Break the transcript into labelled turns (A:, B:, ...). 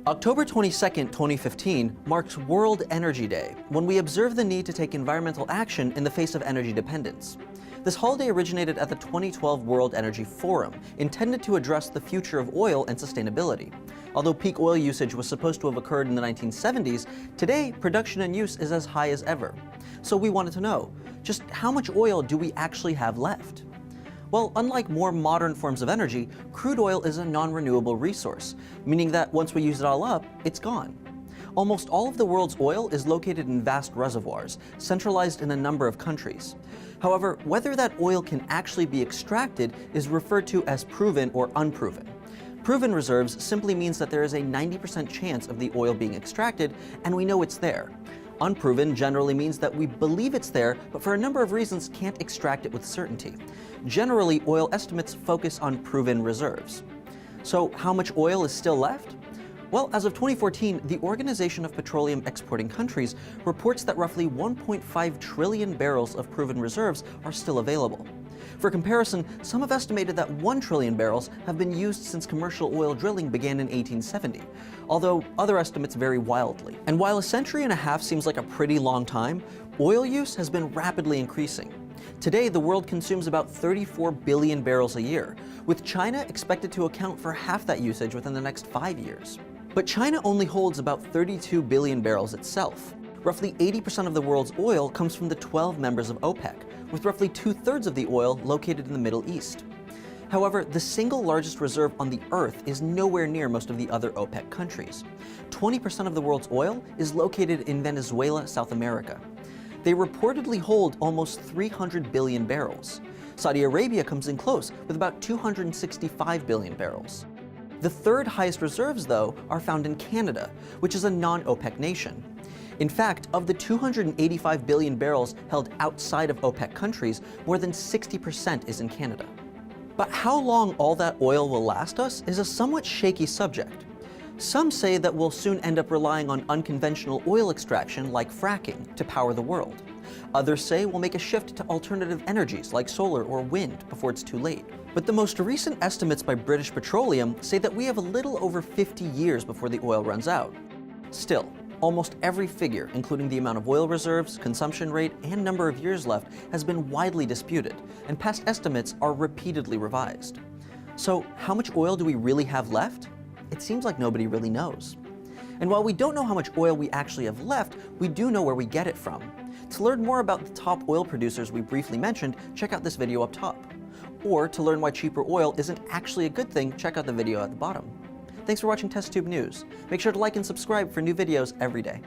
A: October 22nd, 2015 marks World Energy Day, when we observe the need to take environmental action in the face of energy dependence. This holiday originated at the 2012 World Energy Forum, intended to address the future of oil and sustainability. Although peak oil usage was supposed to have occurred in the 1970s, today production and use is as high as ever. So we wanted to know, just how much oil do we actually have left? Well, unlike more modern forms of energy, crude oil is a non-renewable resource, meaning that once we use it all up, it's gone. Almost all of the world's oil is located in vast reservoirs, centralized in a number of countries. However, whether that oil can actually be extracted is referred to as proven or unproven. Proven reserves simply means that there is a 90% chance of the oil being extracted, and we know it's there. Unproven generally means that we believe it's there, but for a number of reasons can't extract it with certainty. Generally, oil estimates focus on proven reserves. So how much oil is still left? Well, as of 2014, the Organization of Petroleum Exporting Countries reports that roughly 1.5 trillion barrels of proven reserves are still available. For comparison, some have estimated that 1 trillion barrels have been used since commercial oil drilling began in 1870, although other estimates vary wildly. And while a century and a half seems like a pretty long time, oil use has been rapidly increasing. Today, the world consumes about 34 billion barrels a year, with China expected to account for half that usage within the next 5 years. But China only holds about 32 billion barrels itself. Roughly 80% of the world's oil comes from the 12 members of OPEC, with roughly 2/3 of the oil located in the Middle East. However, the single largest reserve on the Earth is nowhere near most of the other OPEC countries. 20% of the world's oil is located in Venezuela, South America. They reportedly hold almost 300 billion barrels. Saudi Arabia comes in close with about 265 billion barrels. The third highest reserves, though, are found in Canada, which is a non-OPEC nation. In fact, of the 285 billion barrels held outside of OPEC countries, more than 60% is in Canada. But how long all that oil will last us is a somewhat shaky subject. Some say that we'll soon end up relying on unconventional oil extraction like fracking to power the world. Others say we'll make a shift to alternative energies like solar or wind before it's too late. But the most recent estimates by British Petroleum say that we have a little over 50 years before the oil runs out. Still, almost every figure, including the amount of oil reserves, consumption rate, and number of years left, has been widely disputed, and past estimates are repeatedly revised. So how much oil do we really have left? It seems like nobody really knows. And while we don't know how much oil we actually have left, we do know where we get it from. To learn more about the top oil producers we briefly mentioned, check out this video up top. Or to learn why cheaper oil isn't actually a good thing, check out the video at the bottom. Thanks for watching TestTube News. Make sure to like and subscribe for new videos every day.